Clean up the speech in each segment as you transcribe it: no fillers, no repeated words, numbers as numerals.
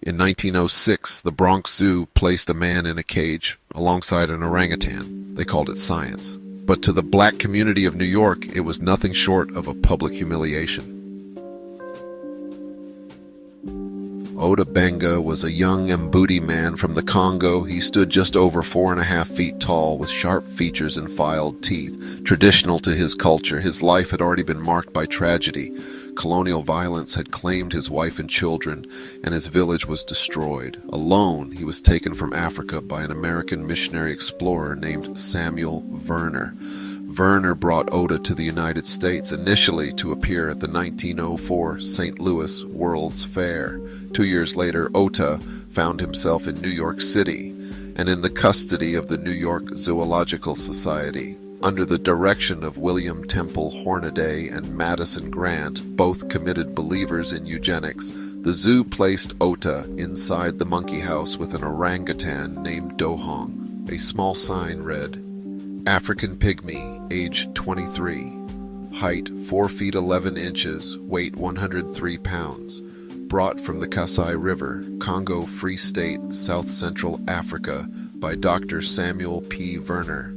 In 1906, the Bronx Zoo placed a man in a cage alongside an orangutan. They called it science. But to the black community of New York, it was nothing short of a public humiliation. Ota Benga was a young Mbuti man from the Congo. He stood just over 4.5 feet tall with sharp features and filed teeth. Traditional to his culture, his life had already been marked by tragedy. Colonial violence had claimed his wife and children, and his village was destroyed. Alone, he was taken from Africa by an American missionary explorer named Samuel Verner. Verner brought Ota to the United States initially to appear at the 1904 St. Louis World's Fair. 2 years later, Ota found himself in New York City and in the custody of the New York Zoological Society. Under the direction of William Temple Hornaday and Madison Grant, both committed believers in eugenics, the zoo placed Ota inside the monkey house with an orangutan named Dohong. A small sign read, African Pygmy, age 23, height 4 feet 11 inches, weight 103 pounds, brought from the Kasai River, Congo Free State, South Central Africa, by Dr. Samuel P. Verner.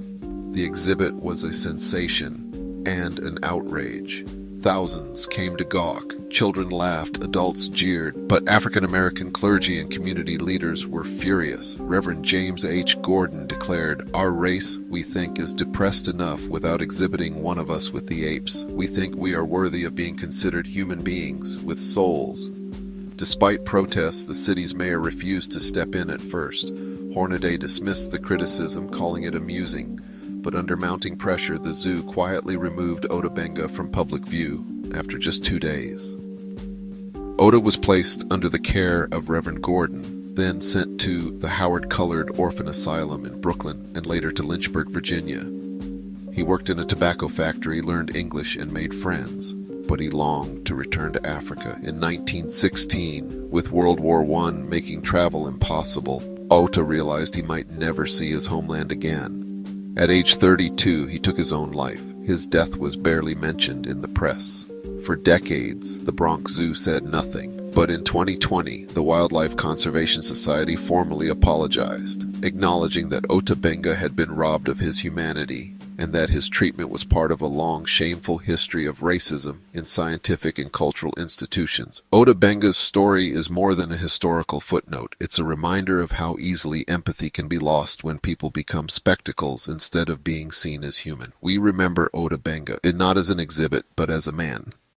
The exhibit was a sensation and an outrage. Thousands came to gawk. Children laughed, adults jeered, but African-American clergy and community leaders were furious. Reverend James H. Gordon declared, "Our race, we think, is depressed enough without exhibiting one of us with the apes. We think we are worthy of being considered human beings with souls." Despite protests, the city's mayor refused to step in at first. Hornaday dismissed the criticism, calling it amusing. But under mounting pressure, the zoo quietly removed Ota Benga from public view after just 2 days. Ota was placed under the care of Reverend Gordon, then sent to the Howard Colored Orphan Asylum in Brooklyn and later to Lynchburg, Virginia. He worked in a tobacco factory, learned English, and made friends, but he longed to return to Africa. In 1916, with World War I making travel impossible, Ota realized he might never see his homeland again. At age 32, he took his own life. His death was barely mentioned in the press. For decades, the Bronx Zoo said nothing. But in 2020, the Wildlife Conservation Society formally apologized, acknowledging that Ota Benga had been robbed of his humanity and that his treatment was part of a long, shameful history of racism in scientific and cultural institutions. Ota Benga's story is more than a historical footnote. It's a reminder of how easily empathy can be lost when people become spectacles instead of being seen as human. We remember Ota Benga, not as an exhibit, but as a man.